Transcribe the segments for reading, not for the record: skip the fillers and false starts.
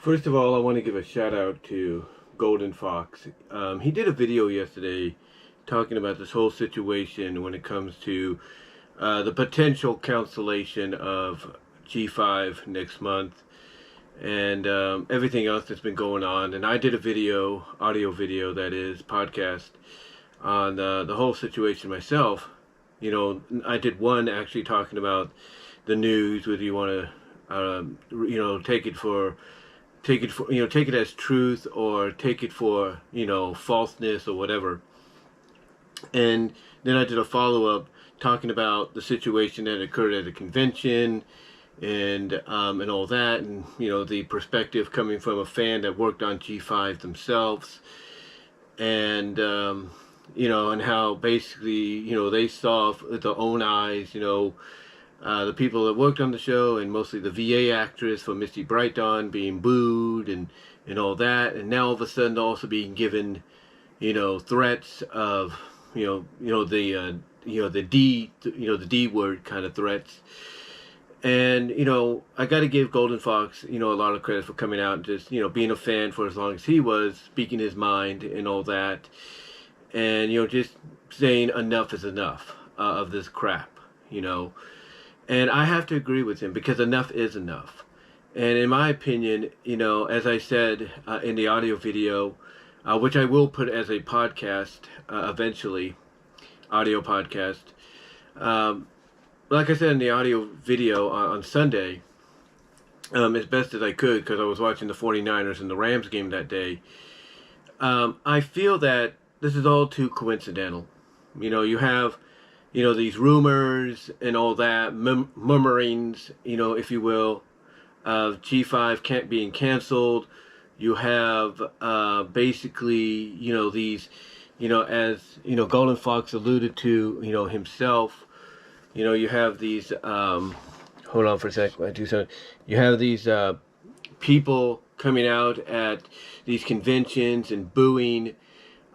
First of all, I want to give a shout out to Golden Fox. He did a video yesterday talking about this whole situation when it comes to the potential cancellation of G5 next month and everything else that's been going on. And I did a video, audio video that is, podcast, on the whole situation myself. You know, I did one actually talking about the news, whether you want to, take it as truth or take it for, falseness or whatever. And then I did a follow-up talking about the situation that occurred at a convention and all that, and the perspective coming from a fan that worked on G5 themselves, and and how basically they saw with their own eyes, the people that worked on the show, and mostly the VA actress for Misty Bright Dawn being booed and all that, and now all of a sudden also being given, threats of, the D word kind of threats. And I got to give Golden Fox a lot of credit for coming out and just being a fan for as long as he was, speaking his mind and all that, and just saying enough is enough of this crap, And I have to agree with him, because enough is enough. And in my opinion, as I said in the audio video, which I will put as a podcast eventually, audio podcast. Like I said in the audio video on Sunday, as best as I could, because I was watching the 49ers and the Rams game that day, I feel that this is all too coincidental. You have these rumors and all that, murmurings, if you will, of G5 being canceled. You have basically, these, as, Golden Fox alluded to, himself, you have these, hold on for a sec, I do something. You have these people coming out at these conventions and booing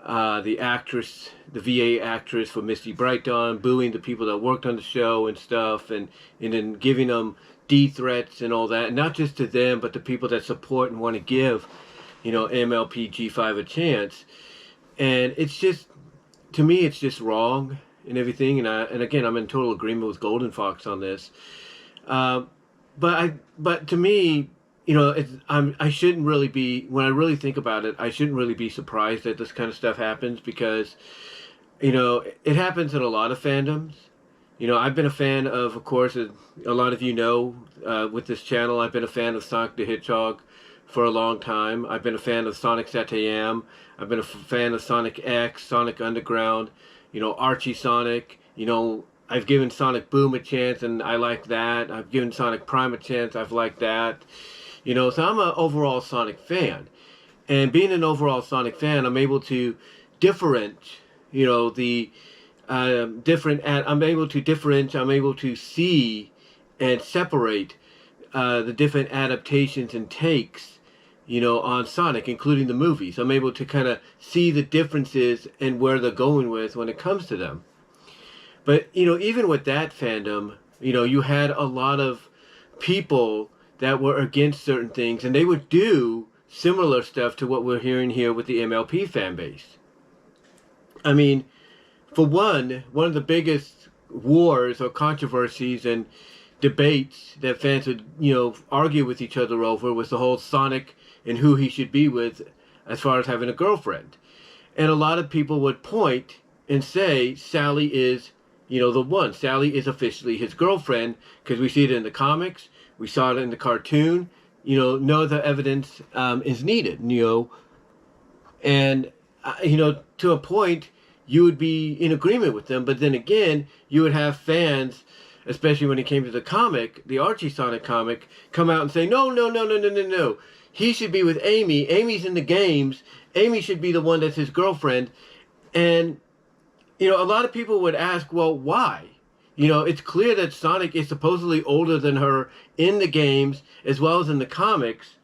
the actress, the VA actress for Misty Bright Dawn, booing the people that worked on the show and stuff, and then giving them D threats and all that, and not just to them, but to people that support and want to give, MLP G5 a chance. And it's just, to me, it's just wrong and everything. And again, I'm in total agreement with Golden Fox on this. But to me, I shouldn't really be, when I really think about it, I shouldn't really be surprised that this kind of stuff happens, because, it happens in a lot of fandoms. I've been a fan of course, a lot of with this channel, I've been a fan of Sonic the Hedgehog for a long time. I've been a fan of Sonic Satayam. I've been a fan of Sonic X, Sonic Underground, Archie Sonic. I've given Sonic Boom a chance, and I like that. I've given Sonic Prime a chance. I've liked that. So I'm an overall Sonic fan. And being an overall Sonic fan, I'm able to differentiate, I'm able to see and separate the different adaptations and takes, on Sonic, including the movies. I'm able to kind of see the differences and where they're going with when it comes to them. But, even with that fandom, you had a lot of people that were against certain things, and they would do similar stuff to what we're hearing here with the MLP fan base. I mean, for one of the biggest wars or controversies and debates that fans would, argue with each other over was the whole Sonic and who he should be with as far as having a girlfriend. And a lot of people would point and say Sally is, the one. Sally is officially his girlfriend, because we see it in the comics, we saw it in the cartoon, no other evidence is needed, and, to a point, you would be in agreement with them. But then again, you would have fans, especially when it came to the comic, the Archie Sonic comic, come out and say, no. He should be with Amy. Amy's in the games. Amy should be the one that's his girlfriend. And, a lot of people would ask, well, why? It's clear that Sonic is supposedly older than her in the games as well as in the comics.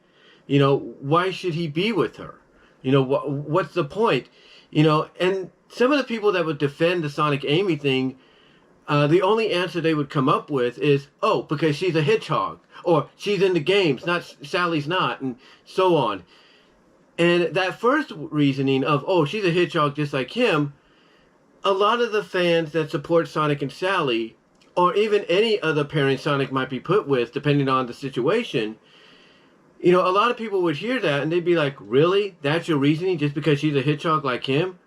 Why should he be with her? What's the point? And some of the people that would defend the Sonic Amy thing the only answer they would come up with is, oh, because she's a hedgehog, or she's in the games, not Sally's not, and so on. And that first reasoning of, oh, she's a hedgehog just like him, a lot of the fans that support Sonic and Sally, or even any other pairing Sonic might be put with, depending on the situation, you know, a lot of people would hear that and they'd be like, really? That's your reasoning, just because she's a hedgehog like him?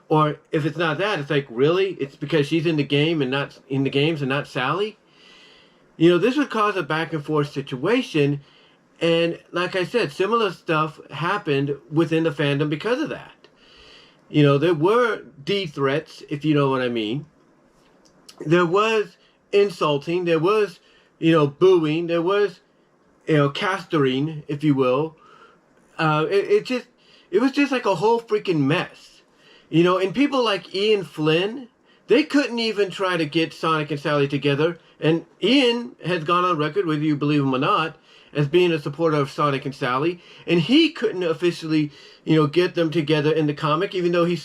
Or if it's not that, it's like, really? It's because she's in the game and not in the games and not Sally? You know, this would cause a back and forth situation. And like I said, similar stuff happened within the fandom because of that. You know, there were D threats, if you know what I mean. There was insulting. There was, you know, booing. There was, you know, castering, if you will. It was just like a whole freaking mess. You know, and people like Ian Flynn, they couldn't even try to get Sonic and Sally together. And Ian has gone on record, whether you believe him or not, as being a supporter of Sonic and Sally. And he couldn't officially, you know, get them together in the comic, even though he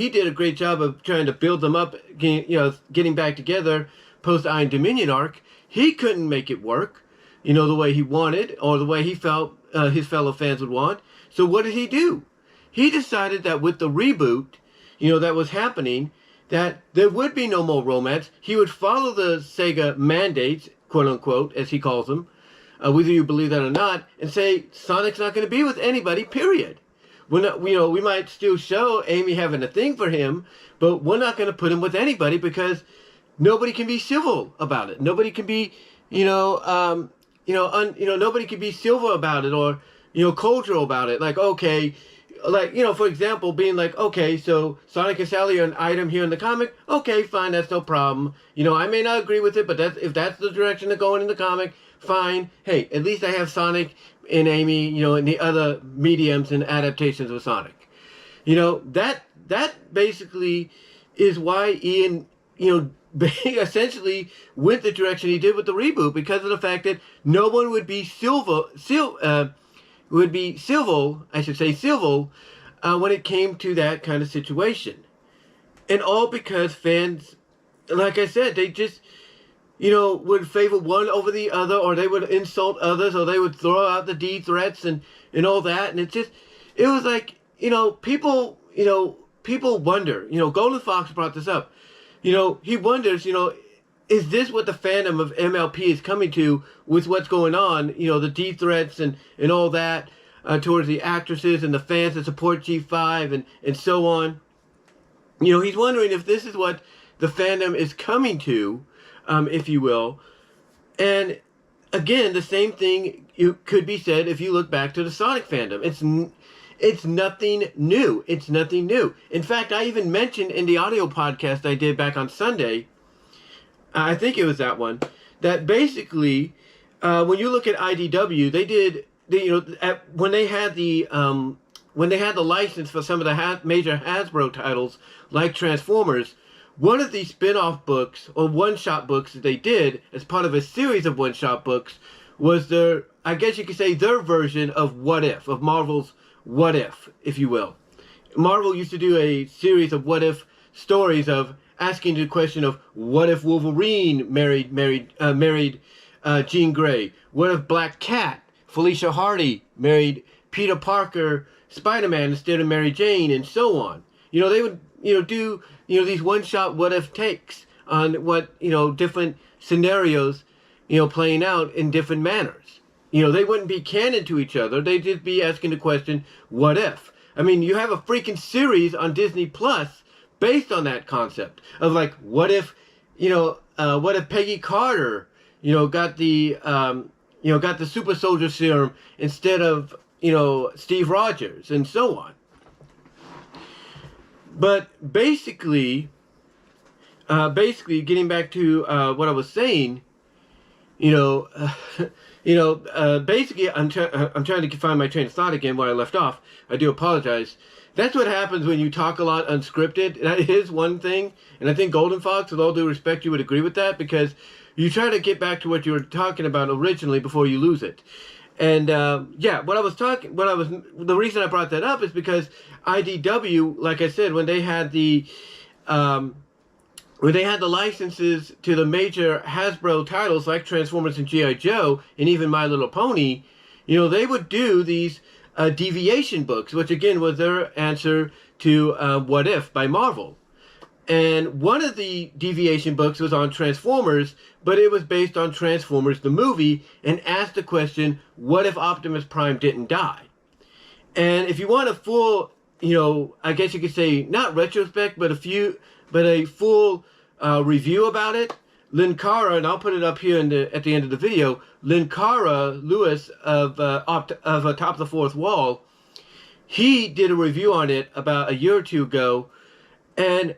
did a great job of trying to build them up, getting back together post Iron Dominion arc. He couldn't make it work, you know, the way he wanted or the way he felt his fellow fans would want. So what did he do? He decided that with the reboot, you know, that was happening, that there would be no more romance. He would follow the Sega mandates, quote unquote, as he calls them, whether you believe that or not, and say Sonic's not going to be with anybody, period. We're not, you know, we might still show Amy having a thing for him, but we're not going to put him with anybody because nobody can be civil about it. Nobody can be, nobody can be civil about it or, you know, cordial about it. Like, okay, like, you know, for example, being like, okay, so Sonic and Sally are an item here in the comic. Okay, fine, that's no problem. You know, I may not agree with it, but if that's the direction they're going in the comic, fine. Hey, at least I have Sonic and Amy, you know, in the other mediums and adaptations of Sonic. You know, that basically is why Ian, you know, essentially went the direction he did with the reboot, because of the fact that no one would be civil when it came to that kind of situation. And all because fans, like I said, they just, you know, would favor one over the other, or they would insult others, or they would throw out the D threats and all that. And it was like, you know, people wonder, you know, Golden Fox brought this up. You know, he wonders, you know, is this what the fandom of MLP is coming to with what's going on? You know, the D threats and all that towards the actresses and the fans that support G5 and so on. You know, he's wondering if this is what the fandom is coming to, if you will. And again, the same thing could be said if you look back to the Sonic fandom. It's nothing new. It's nothing new. In fact, I even mentioned in the audio podcast I did back on Sunday, I think it was that one, that basically, when you look at IDW, when they had the license for some of the major Hasbro titles like Transformers, one of the spin-off books or one-shot books that they did as part of a series of one-shot books was their, I guess you could say, their version of What If, of Marvel's What if you will. Marvel used to do a series of what if stories of asking the question of what if Wolverine married Jean Grey? What if Black Cat, Felicia Hardy, married Peter Parker, Spider-Man instead of Mary Jane, and so on? You know, they would, you know, do, you know, these one-shot what if takes on what, you know, different scenarios, you know, playing out in different manners. You know, they wouldn't be canon to each other. They'd just be asking the question, what if? I mean, you have a freaking series on Disney Plus based on that concept of like, what if Peggy Carter, you know, got the super soldier serum instead of, you know, Steve Rogers, and so on. But basically getting back to what I was saying, basically I'm trying to find my train of thought again where I left off. I do apologize. That's what happens when you talk a lot unscripted. That is one thing, and I think Golden Fox, with all due respect, you would agree with that, because you try to get back to what you were talking about originally before you lose it. And the reason I brought that up is because IDW, like I said, when they had the when they had the licenses to the major Hasbro titles like Transformers and G.I. Joe and even My Little Pony, they would do these deviation books, which again was their answer to What If by Marvel. And one of the deviation books was on Transformers, but it was based on Transformers the movie and asked the question, what if Optimus Prime didn't die? And if you want a full, I guess you could say not retrospect, but a full review about it, Linkara, and I'll put it up here at the end of the video, Linkara Lewis of Top of the Fourth Wall, he did a review on it about a year or two ago, and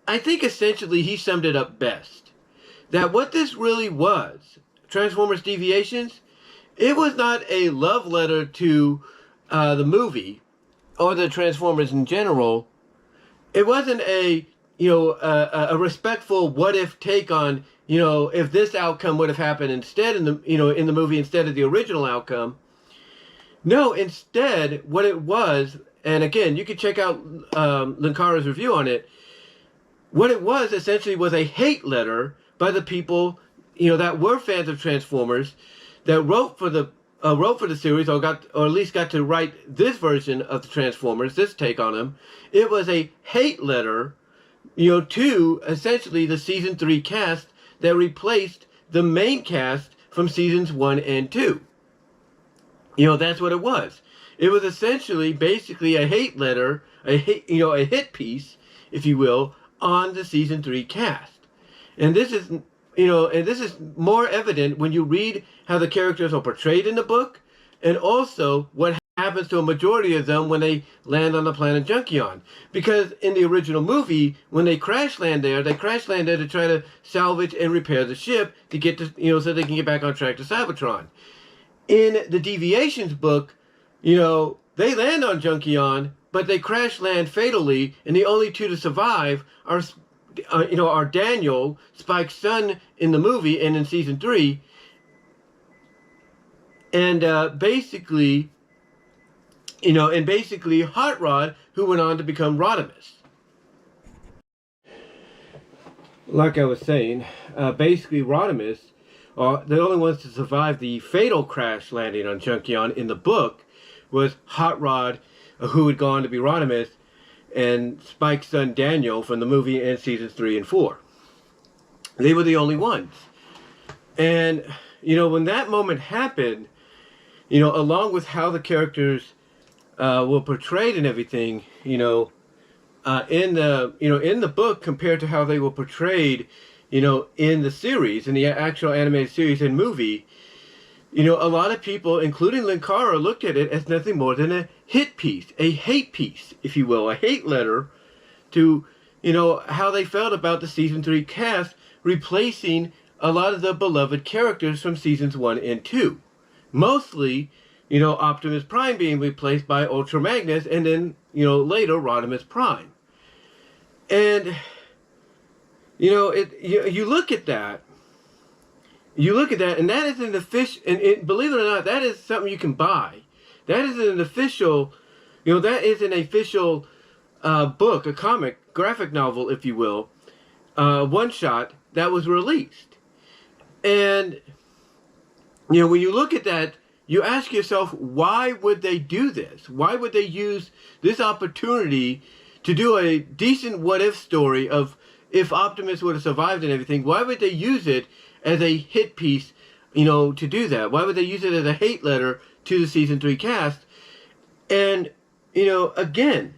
I think essentially he summed it up best. That what this really was, Transformers Deviations, it was not a love letter to the movie or the Transformers in general. It wasn't a respectful what if take on, if this outcome would have happened instead in the movie instead of the original outcome. No, instead what it was, and again you can check out Linkara's review on it. What it was essentially was a hate letter by the people, that were fans of Transformers, that wrote for the series, or at least got to write this version of the Transformers, this take on them. It was a hate letter, to essentially the season 3 cast that replaced the main cast from seasons 1 and 2. That's what it was. It was essentially, basically a hate letter, a hit piece, if you will, on the season 3 cast. And this is more evident when you read how the characters are portrayed in the book, and also what happens to a majority of them when they land on the planet Junkion. Because in the original movie, when they crash land there to try to salvage and repair the ship to get to, so they can get back on track to Cybertron. In the Deviations book, they land on Junkion, but they crash land fatally, and the only two to survive are Daniel, Spike's son in the movie and in season 3, and basically Hot Rod, who went on to become Rodimus. Like I was saying, basically Rodimus are the only ones to survive the fatal crash landing on Junkion in the book was Hot Rod, who had gone to be Rodimus, and Spike's son Daniel from the movie and seasons 3 and 4. They were the only ones. And, when that moment happened, along with how the characters were portrayed and everything, in the book compared to how they were portrayed, in the series, in the actual animated series and movie, a lot of people, including Linkara, looked at it as nothing more than a hit piece, a hate piece, if you will, a hate letter to, how they felt about the season 3 cast replacing a lot of the beloved characters from seasons 1 and 2. Mostly, Optimus Prime being replaced by Ultra Magnus, and then, later Rodimus Prime. And, you look at that, and that is an official, and believe it or not, that is something you can buy. That is an official, book, a comic, graphic novel, if you will, one-shot that was released. And, when you look at that, you ask yourself, why would they do this? Why would they use this opportunity to do a decent what-if story of if Optimus would have survived and everything? Why would they use it as a hit piece, to do that? Why would they use it as a hate letter to the season 3 cast? And, again,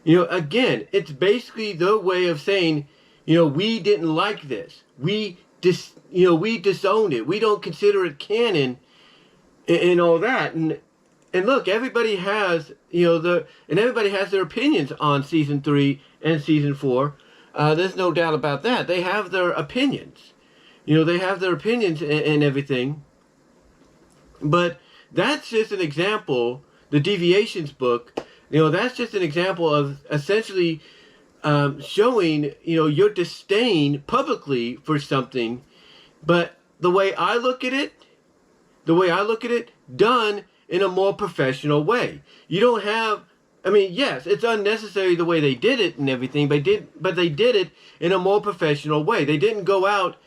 it's basically the way of saying, we didn't like this. We disowned it. We don't consider it canon and all that. And look, everybody has, everybody has their opinions on season 3 and season 4. There's no doubt about that. They have their opinions. They have their opinions and everything. But that's just an example, the Deviations book, that's just an example of essentially showing, your disdain publicly for something. But the way I look at it, done in a more professional way. You don't have I mean, yes, it's unnecessary the way they did it and everything, but they did it in a more professional way. They didn't go out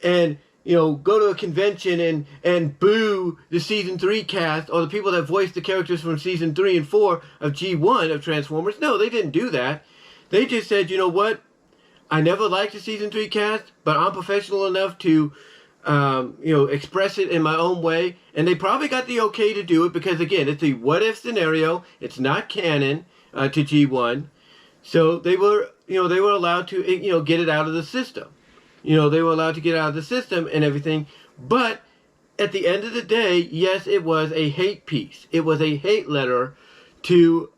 and, go to a convention and boo the season 3 cast or the people that voiced the characters from season 3 and 4 of G1 of Transformers. No, they didn't do that. They just said, you know what? I never liked the season 3 cast, but I'm professional enough to, express it in my own way. And they probably got the okay to do it because, again, it's a what-if scenario. It's not canon to G1. So they were allowed to, get it out of the system. They were allowed to get out of the system and everything. But at the end of the day, yes, it was a hate piece. It was a hate letter to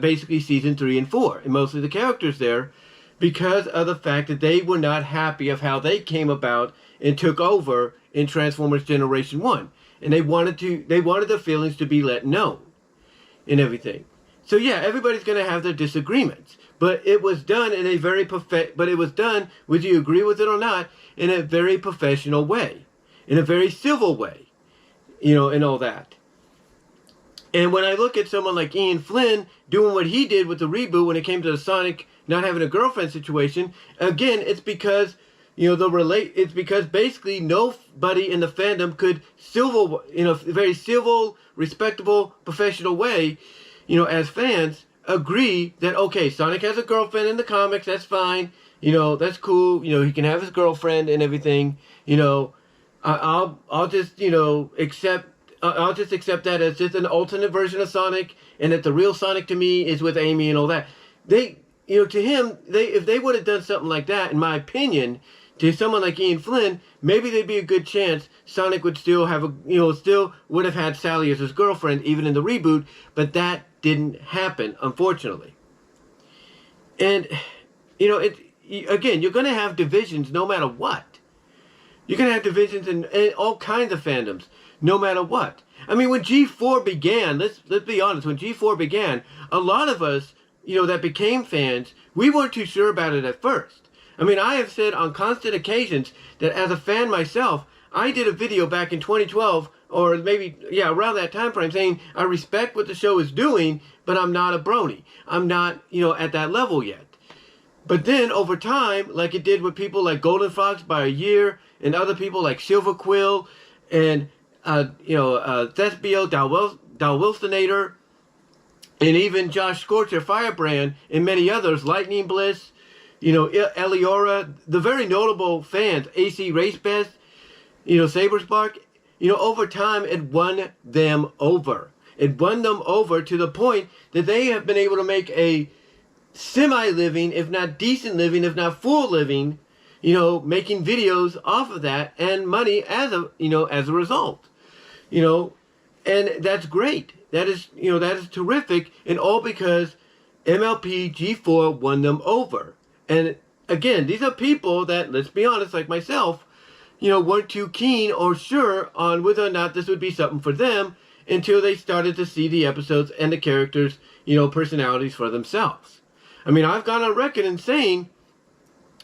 basically season 3 and 4, and mostly the characters there, because of the fact that they were not happy of how they came about and took over in Transformers Generation 1. And they wanted their feelings to be let known and everything. So yeah, everybody's going to have their disagreements. But it was done in a very whether you agree with it or not, in a very professional way. In a very civil way. And all that. And when I look at someone like Ian Flynn doing what he did with the reboot when it came to the Sonic not having a girlfriend situation, again, it's because it's because basically nobody in the fandom could very civil, respectable, professional way, as fans, agree that, okay, Sonic has a girlfriend in the comics, that's fine, that's cool, he can have his girlfriend and everything, I'll just accept that as just an alternate version of Sonic, and that the real Sonic to me is with Amy and all that. To him, if they would have done something like that, in my opinion, to someone like Ian Flynn, maybe there'd be a good chance Sonic would still have still would have had Sally as his girlfriend, even in the reboot, but that didn't happen, unfortunately. And, again, you're going to have divisions no matter what. You're going to have divisions in all kinds of fandoms, no matter what. I mean, when G4 began, let's be honest, when G4 began, a lot of us, that became fans, we weren't too sure about it at first. I mean, I have said on constant occasions that as a fan myself, I did a video back in 2012, or maybe, around that time frame, saying I respect what the show is doing, but I'm not a brony. I'm not, at that level yet. But then, over time, like it did with people like Golden Fox by a year, and other people like Silver Quill, and, Thespio, Dalwilsonator, and even Josh Scorcher, Firebrand, and many others, Lightning Bliss, Eliora, the very notable fans, AC Racebest, Saberspark, over time it won them over. It won them over to the point that they have been able to make a semi-living, if not decent living, if not full living, making videos off of that and money as a result. And that's great. That is terrific, and all because MLP G4 won them over. And again, these are people that, let's be honest, like myself, weren't too keen or sure on whether or not this would be something for them until they started to see the episodes and the characters, personalities for themselves. I mean, I've gone on record in saying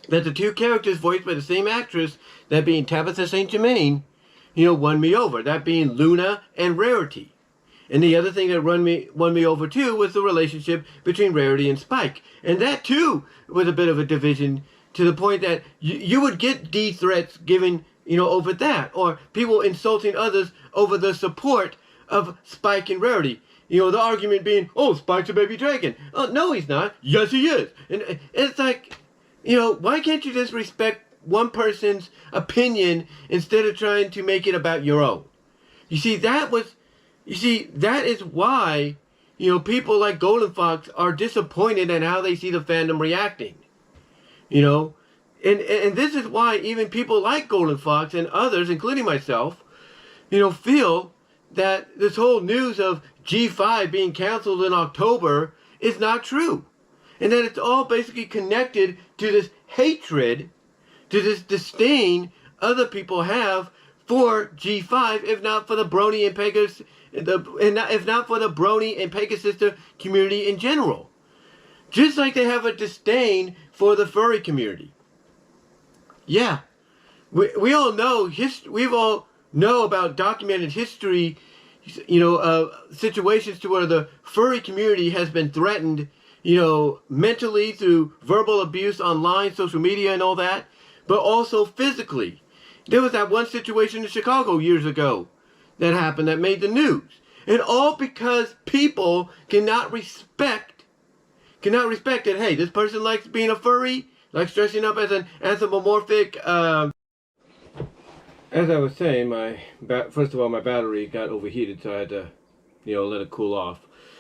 that the two characters voiced by the same actress, that being Tabitha St. Germain, won me over. That being Luna and Rarity. And the other thing that won me over too was the relationship between Rarity and Spike. And that too was a bit of a division, to the point that you would get D threats given, over that. Or people insulting others over the support of Spike and Rarity. The argument being, oh, Spike's a baby dragon. Oh, no, he's not. Yes, he is. And it's like, why can't you just respect one person's opinion instead of trying to make it about your own? That is why, people like Golden Fox are disappointed in how they see the fandom reacting. And this is why even people like Golden Fox and others, including myself, feel that this whole news of G5 being canceled in October is not true. And that it's all basically connected to this hatred, to this disdain other people have for G5, if not for the Brony and Pegasus, if not for the Brony and Pegasus community in general. Just like they have a disdain for the furry community. Yeah, we all know we all know about documented history, situations to where the furry community has been threatened, mentally through verbal abuse online, social media, and all that, but also physically. There was that one situation in Chicago years ago that happened that made the news. And all because people cannot respect that, hey, this person likes being a furry, likes dressing up as an anthropomorphic. As I was saying, first of all, my battery got overheated, so I had to, let it cool off.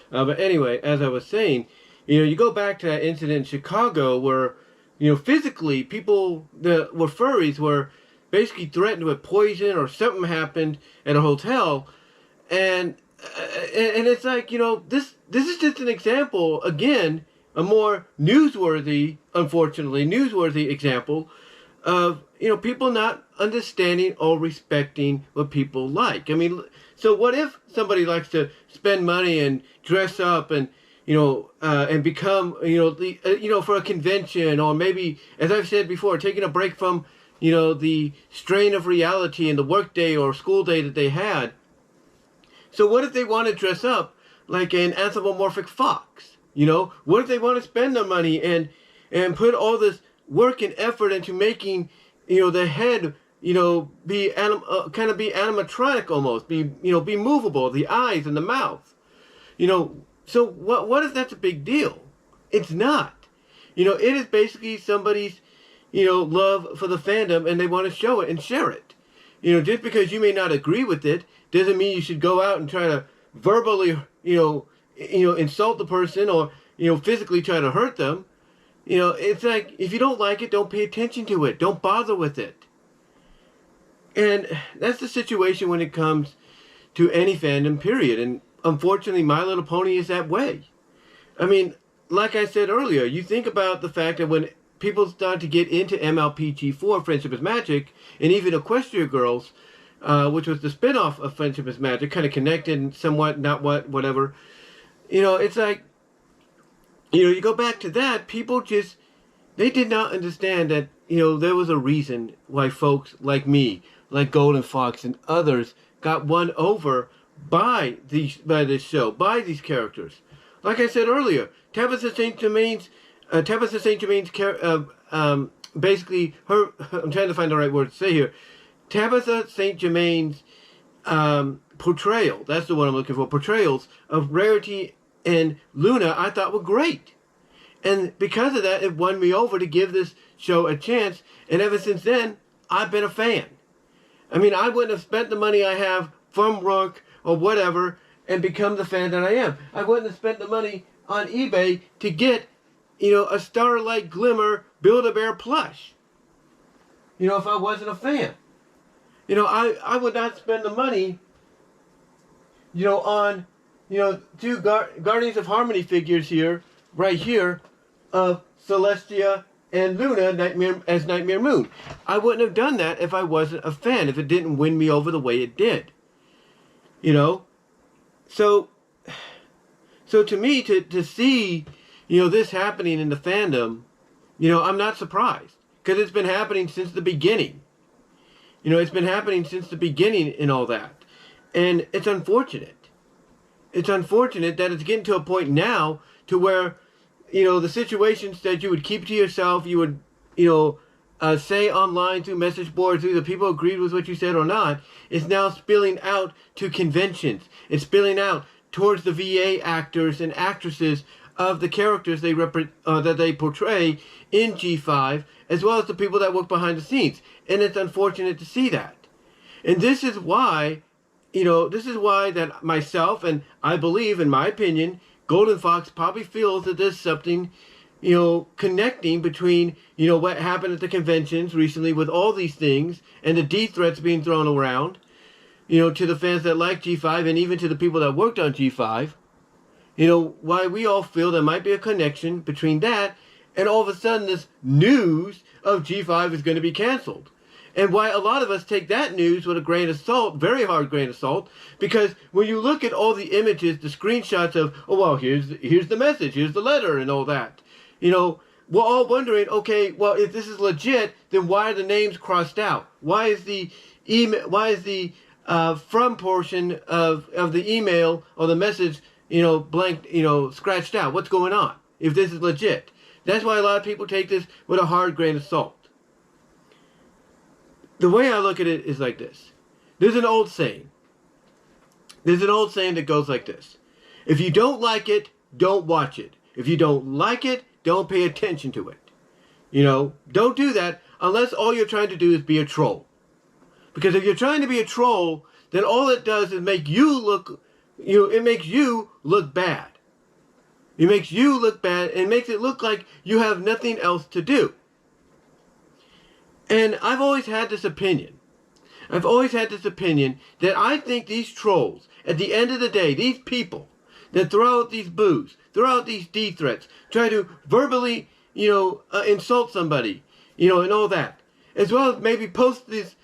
But anyway, as I was saying, you go back to that incident in Chicago where, physically people that were furries were basically threatened with poison or something happened at a hotel, and it's like, this is just an example, again, a more unfortunately newsworthy example of, people not understanding or respecting what people like. I mean, so what if somebody likes to spend money and dress up and, and become, for a convention, or maybe, as I've said before, taking a break from, the strain of reality and the work day or school day that they had. So what if they want to dress up like an anthropomorphic fox? What if they want to spend their money and put all this work and effort into making, the head, be kind of be animatronic almost, be movable, the eyes and the mouth, So what if that's a big deal? It's not. It is basically somebody's, love for the fandom, and they want to show it and share it. Just because you may not agree with it doesn't mean you should go out and try to verbally, insult the person, or, physically try to hurt them. It's like, if you don't like it, don't pay attention to it. Don't bother with it. And that's the situation when it comes to any fandom, period. And unfortunately, My Little Pony is that way. I mean, like I said earlier, you think about the fact that when people start to get into MLPG4, Friendship is Magic, and even Equestria Girls, which was the spin-off of Friendship is Magic, kind of connected and somewhat, not whatever. It's like, you go back to that, people they did not understand that, there was a reason why folks like me, like Golden Fox and others, got won over by this show, by these characters. Like I said earlier, Tabitha St. Germain's, basically, I'm trying to find the right word to say here, Tabitha St. Germain's portrayal, that's the one I'm looking for, portrayals of Rarity and Luna, I thought were great. And because of that, it won me over to give this show a chance, and ever since then, I've been a fan. I mean, I wouldn't have spent the money I have from Rook or whatever and become the fan that I am. I wouldn't have spent the money on eBay to get, a Starlight Glimmer Build-A-Bear plush, if I wasn't a fan. I would not spend the money, on, two Guardians of Harmony figures here, right here, of Celestia and Luna as Nightmare Moon. I wouldn't have done that if I wasn't a fan, if it didn't win me over the way it did. So to me, to see, this happening in the fandom, I'm not surprised. Because it's been happening since the beginning. It's been happening since the beginning and all that. And it's unfortunate. It's unfortunate that it's getting to a point now to where, the situations that you would keep to yourself, you would, say online through message boards, either people agreed with what you said or not, is now spilling out to conventions. It's spilling out towards the VA actors and actresses of the characters that they portray in G5, as well as the people that work behind the scenes. And it's unfortunate to see that. And this is why, that myself, and I believe, in my opinion, Golden Fox probably feels that there's something, connecting between, what happened at the conventions recently with all these things and the D threats being thrown around, to the fans that like G5 and even to the people that worked on G5. Why we all feel there might be a connection between that and all of a sudden this news of G5 is going to be canceled. And why a lot of us take that news with a grain of salt, very hard grain of salt, because when you look at all the images, the screenshots of, oh, well, here's the message, here's the letter and all that, we're all wondering, okay, well, if this is legit, then why are the names crossed out? Why is the email, why is the from portion of the email or the message, blank, scratched out. What's going on? If this is legit. That's why a lot of people take this with a hard grain of salt. The way I look at it is like this. There's an old saying. There's an old saying that goes like this. If you don't like it, don't watch it. If you don't like it, don't pay attention to it. Don't do that unless all you're trying to do is be a troll. Because if you're trying to be a troll, then all it does is make you look, it makes you look bad. It makes you look bad and makes it look like you have nothing else to do. And I've always had this opinion. That I think these trolls, at the end of the day, these people that throw out these boos, throw out these D threats, try to verbally, insult somebody, and all that. As well as maybe post this,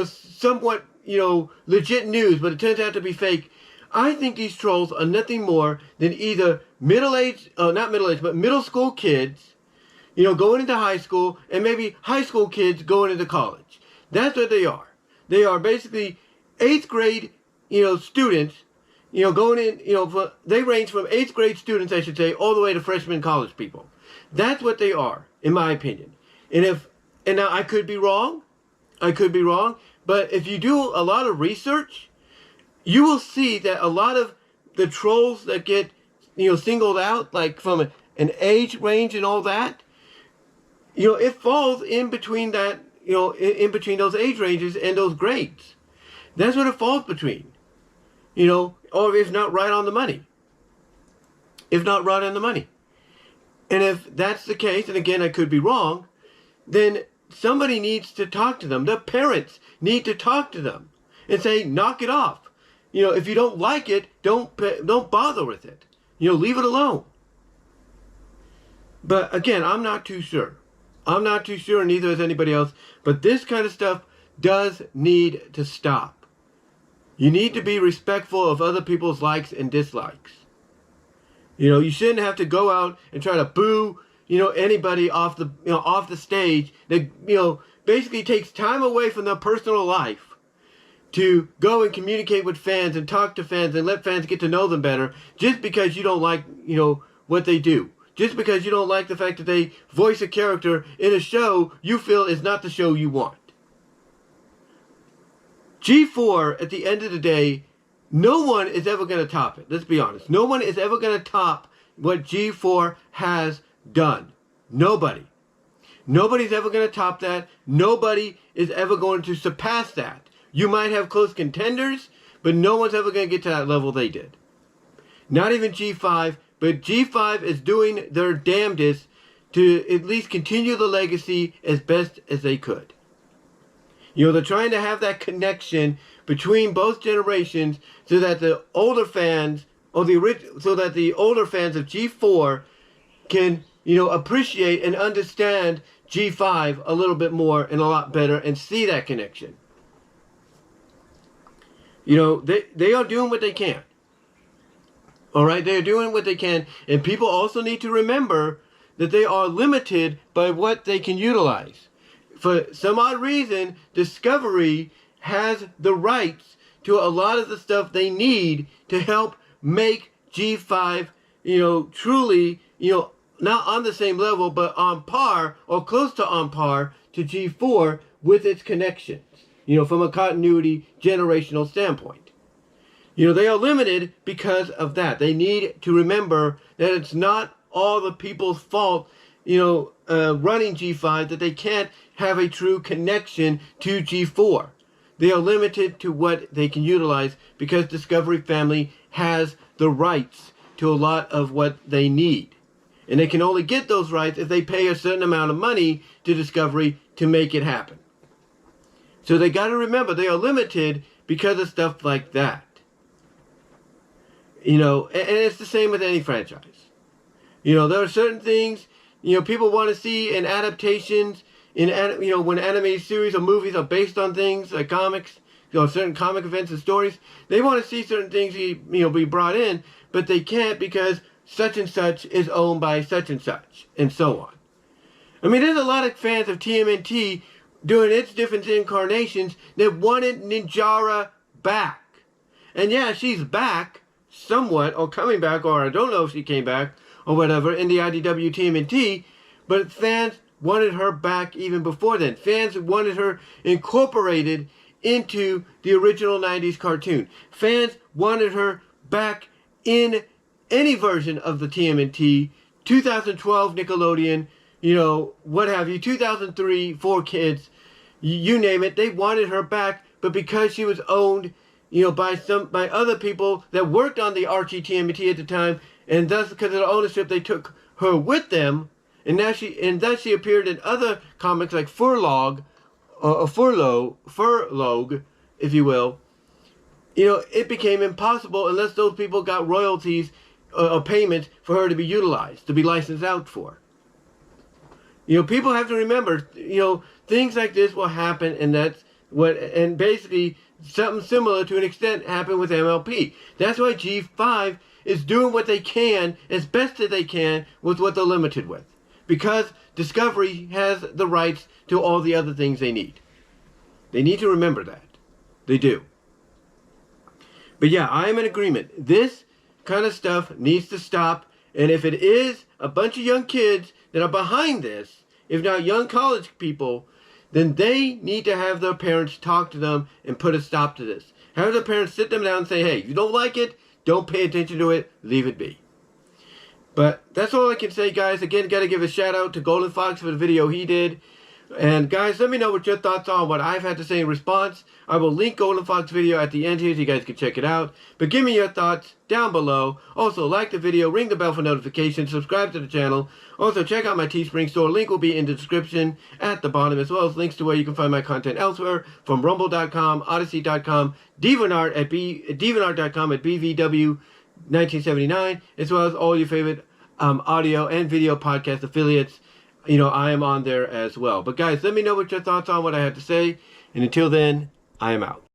somewhat, legit news, but it turns out to be fake. I think these trolls are nothing more than either middle school kids, going into high school, and maybe high school kids going into college. That's what they are. They are basically 8th grade, students, going in, they range from 8th grade students, I should say, all the way to freshman college people. That's what they are, in my opinion. And now I could be wrong, but if you do a lot of research, you will see that a lot of the trolls that get, singled out, like from an age range and all that, it falls in between that, in between those age ranges and those grades. That's what it falls between. Or if not right on the money. And if that's the case, and again, I could be wrong, then somebody needs to talk to them. The parents need to talk to them and say, knock it off. If you don't like it, don't bother with it. Leave it alone. But again, I'm not too sure. And neither is anybody else. But this kind of stuff does need to stop. You need to be respectful of other people's likes and dislikes. You shouldn't have to go out and try to boo, anybody off the stage that, basically takes time away from their personal life to go and communicate with fans and talk to fans and let fans get to know them better just because you don't like, what they do. Just because you don't like the fact that they voice a character in a show you feel is not the show you want. G4, at the end of the day, no one is ever going to top it. Let's be honest. No one is ever going to top what G4 has done. Nobody. Nobody's ever going to top that. Nobody is ever going to surpass that. You might have close contenders, but no one's ever going to get to that level they did. Not even G5, but G5 is doing their damnedest to at least continue the legacy as best as they could. They're trying to have that connection between both generations so that the older fans, so that the older fans of G4 can, appreciate and understand G5 a little bit more and a lot better and see that connection. They are doing what they can. All right, they're doing what they can, and people also need to remember that they are limited by what they can utilize. For some odd reason, Discovery has the rights to a lot of the stuff they need to help make G5, truly, not on the same level, but on par or close to on par to G4 with its connections, from a continuity generational standpoint. They are limited because of that. They need to remember that it's not all the people's fault, running G5, that they can't have a true connection to G4. They are limited to what they can utilize because Discovery Family has the rights to a lot of what they need. And they can only get those rights if they pay a certain amount of money to Discovery to make it happen. So they got to remember they are limited because of stuff like that. And it's the same with any franchise. There are certain things, people want to see in adaptations, when animated series or movies are based on things like comics, certain comic events and stories. They want to see certain things, be brought in, but they can't because such and such is owned by such and such, and so on. I mean, there's a lot of fans of TMNT doing its different incarnations that wanted Ninjara back. And yeah, she's back somewhat, or coming back, or I don't know if she came back, or whatever, in the IDW TMNT, but fans wanted her back even before then. Fans wanted her incorporated into the original 90s cartoon. Fans wanted her back in any version of the TMNT, 2012 Nickelodeon, you know, what have you, 2003, 4Kids, you name it. They wanted her back, but because she was owned, you know, by other people that worked on the Archie TMNT at the time, and thus because of the ownership, they took her with them, and thus she appeared in other comics like Furlough, if you will. You know, it became impossible unless those people got royalties or payments for her to be utilized, to be licensed out for. You know, people have to remember, you know, things like this will happen, and that's what, and basically something similar to an extent happened with MLP. That's why G5 is doing what they can, as best as they can, with what they're limited with. Because Discovery has the rights to all the other things they need. They need to remember that. They do. But yeah, I am in agreement. This kind of stuff needs to stop. And if it is a bunch of young kids that are behind this, if not young college people, then they need to have their parents talk to them and put a stop to this. Have their parents sit them down and say, hey, if you don't like it, don't pay attention to it, leave it be. But that's all I can say, guys. Again, got to give a shout out to Golden Fox for the video he did. And guys, let me know what your thoughts are on what I've had to say in response. I will link Golden Fox video at the end here so you guys can check it out. But give me your thoughts down below. Also, like the video, ring the bell for notifications, subscribe to the channel. Also, check out my Teespring store. Link will be in the description at the bottom, as well as links to where you can find my content elsewhere from rumble.com, odyssey.com, deviantart.com at BVW1979, as well as all your favorite audio and video podcast affiliates. You know, I am on there as well. But guys, let me know what your thoughts are on what I had to say. And until then, I am out.